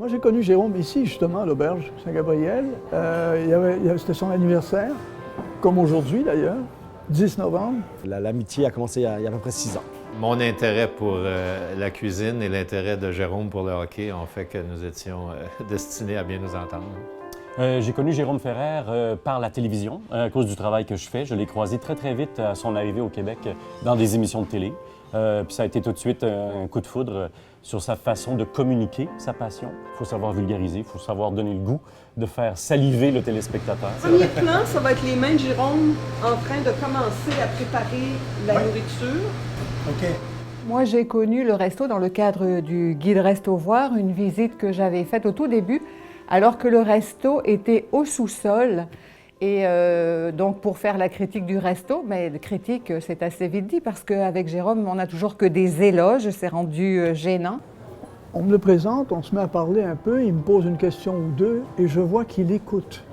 Moi, j'ai connu Jérôme ici, justement, à l'Auberge Saint-Gabriel. C'était son anniversaire, comme aujourd'hui d'ailleurs, 10 novembre. L'amitié a commencé il y a à peu près 6 ans. Mon intérêt pour la cuisine et l'intérêt de Jérôme pour le hockey ont fait que nous étions destinés à bien nous entendre. J'ai connu Jérôme Ferrer par la télévision à cause du travail que je fais. Je l'ai croisé très, très vite à son arrivée au Québec dans des émissions de télé. Puis ça a été tout de suite un coup de foudre sur sa façon de communiquer sa passion. Il faut savoir vulgariser, il faut savoir donner le goût de faire saliver le téléspectateur. Premier plan, ça va être les mains de Jérôme en train de commencer à préparer la nourriture. OK. Moi, j'ai connu le resto dans le cadre du guide Resto Voir, une visite que j'avais faite au tout début, alors que le resto était au sous-sol. Et donc, pour faire la critique du resto, mais la critique, c'est assez vite dit, parce qu'avec Jérôme, on n'a toujours que des éloges, c'est rendu gênant. On me le présente, on se met à parler un peu, il me pose une question ou deux, et je vois qu'il écoute.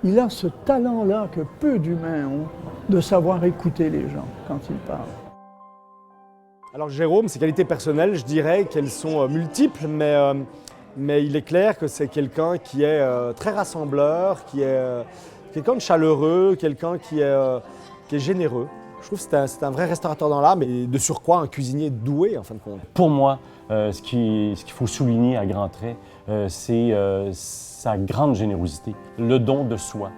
Il a ce talent-là que peu d'humains ont, de savoir écouter les gens quand ils parlent. Alors Jérôme, ses qualités personnelles, je dirais qu'elles sont multiples, mais il est clair que c'est quelqu'un qui est très rassembleur, qui est quelqu'un de chaleureux, quelqu'un qui est généreux. Je trouve que c'est un vrai restaurateur dans l'âme et de surcroît un cuisinier doué en fin de compte. Pour moi, ce qu'il faut souligner à grands traits, c'est sa grande générosité, le don de soi,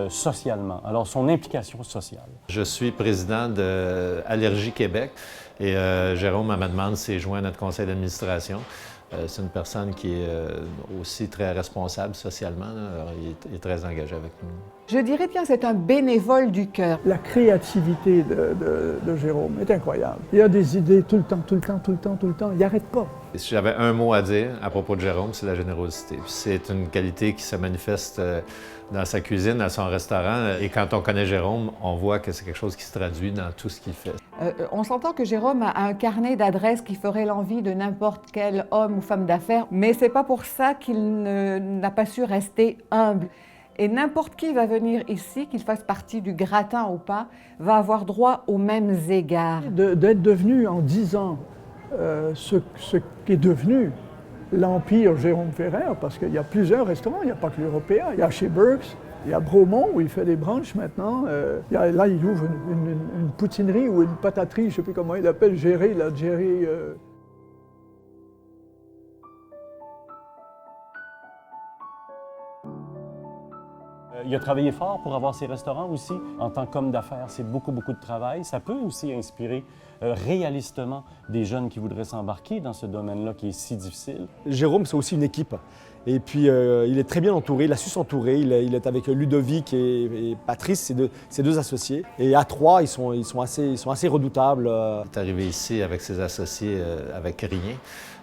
socialement. Alors, son implication sociale. Je suis président de Allergie Québec et Jérôme, à ma demande, s'est joint à notre conseil d'administration. C'est une personne qui est aussi très responsable socialement. Alors, il est très engagé avec nous. Je dirais bien, c'est un bénévole du cœur. La créativité de Jérôme est incroyable. Il a des idées tout le temps, tout le temps, tout le temps, tout le temps. Il n'arrête pas. Et si j'avais un mot à dire à propos de Jérôme, c'est la générosité. C'est une qualité qui se manifeste dans sa cuisine, à son restaurant. Et quand on connaît Jérôme, on voit que c'est quelque chose qui se traduit dans tout ce qu'il fait. On s'entend que Jérôme a un carnet d'adresses qui ferait l'envie de n'importe quel homme ou femme d'affaires, mais c'est pas pour ça qu'il n'a pas su rester humble. Et n'importe qui va venir ici, qu'il fasse partie du gratin ou pas, va avoir droit aux mêmes égards. D'être devenu en 10 ans ce qu'est devenu l'Empire Jérôme Ferrer, parce qu'il y a plusieurs restaurants, il n'y a pas que l'Européen. Il y a chez Burke's, il y a Bromont où il fait des brunchs maintenant. Là, il ouvre une poutinerie ou une pataterie, je ne sais plus comment il l'appelle, Jerry. Il a travaillé fort pour avoir ses restaurants aussi. En tant qu'homme d'affaires, c'est beaucoup, beaucoup de travail. Ça peut aussi inspirer réalistement des jeunes qui voudraient s'embarquer dans ce domaine-là qui est si difficile. Assez c'est aussi une équipe. Et puis, il est très bien entouré, il a su s'entourer. Il est avec Ludovic et Patrice, ses deux associés. Et à trois, ils sont assez redoutables. Il est arrivé ici avec ses associés avec rien.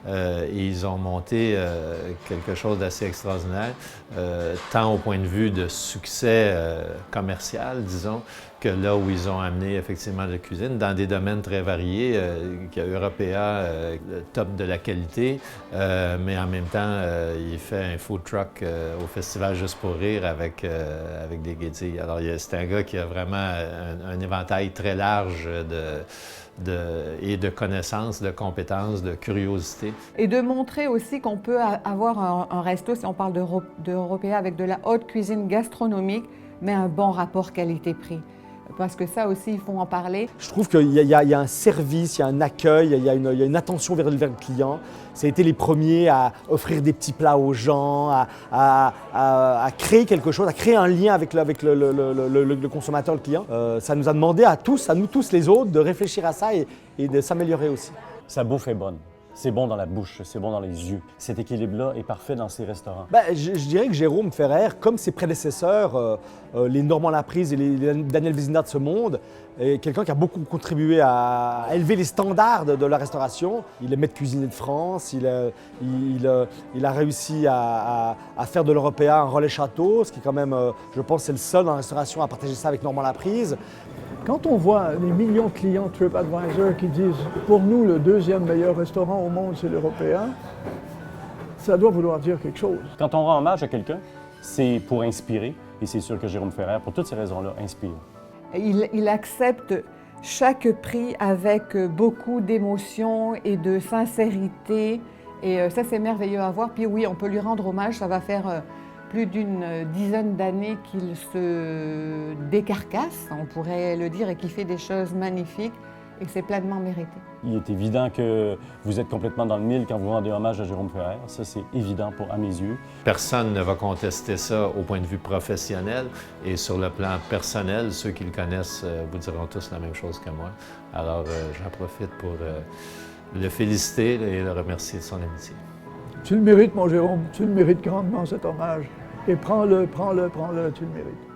Et ils ont monté quelque chose d'assez extraordinaire, tant au point de vue de succès commercial, disons, que là où ils ont amené effectivement la cuisine, dans des domaines très variés, qu'il y a Européa, le top de la qualité, mais en même temps, il fait un food truck au Festival Juste pour rire avec des guédilles. Alors c'est un gars qui a vraiment un éventail très large et de connaissances, de compétences, de curiosité. Et de montrer aussi qu'on peut avoir un resto, si on parle d'Européa, avec de la haute cuisine gastronomique, mais un bon rapport qualité-prix. Parce que ça aussi, il faut en parler. Je trouve qu'il y a un service, il y a un accueil, il y a une attention vers le client. Ça a été les premiers à offrir des petits plats aux gens, à créer quelque chose, à créer un lien avec le consommateur, le client. Ça nous a demandé à nous tous les autres, de réfléchir à ça et de s'améliorer aussi. Sa bouffe est bonne. C'est bon dans la bouche, c'est bon dans les yeux. Cet équilibre-là est parfait dans ces restaurants. Je dirais que Jérôme Ferrer, comme ses prédécesseurs, les Normand Laprise et les Daniel Vézina de ce monde, est quelqu'un qui a beaucoup contribué à élever les standards de la restauration. Il est maître cuisinier de France, il a réussi à faire de l'Européa un relais château, ce qui est quand même, je pense, c'est le seul dans la restauration à partager ça avec Normand Laprise. Quand on voit les millions de clients TripAdvisor qui disent « Pour nous, le deuxième meilleur restaurant au monde, c'est l'Européen », ça doit vouloir dire quelque chose. Quand on rend hommage à quelqu'un, c'est pour inspirer, et c'est sûr que Jérôme Ferrer, pour toutes ces raisons-là, inspire. Il accepte chaque prix avec beaucoup d'émotion et de sincérité Et ça, c'est merveilleux à voir. Puis oui, on peut lui rendre hommage. Ça va faire plus d'une dizaine d'années qu'il se décarcasse, on pourrait le dire, et qu'il fait des choses magnifiques. Et c'est pleinement mérité. Il est évident que vous êtes complètement dans le mille quand vous rendez hommage à Jérôme Ferrer. Ça, c'est évident à mes yeux. Personne ne va contester ça au point de vue professionnel. Et sur le plan personnel, ceux qui le connaissent vous diront tous la même chose que moi. Alors, j'en profite pour le féliciter et le remercier de son amitié. Tu le mérites, mon Jérôme. Tu le mérites grandement, cet hommage. Et prends-le, tu le mérites.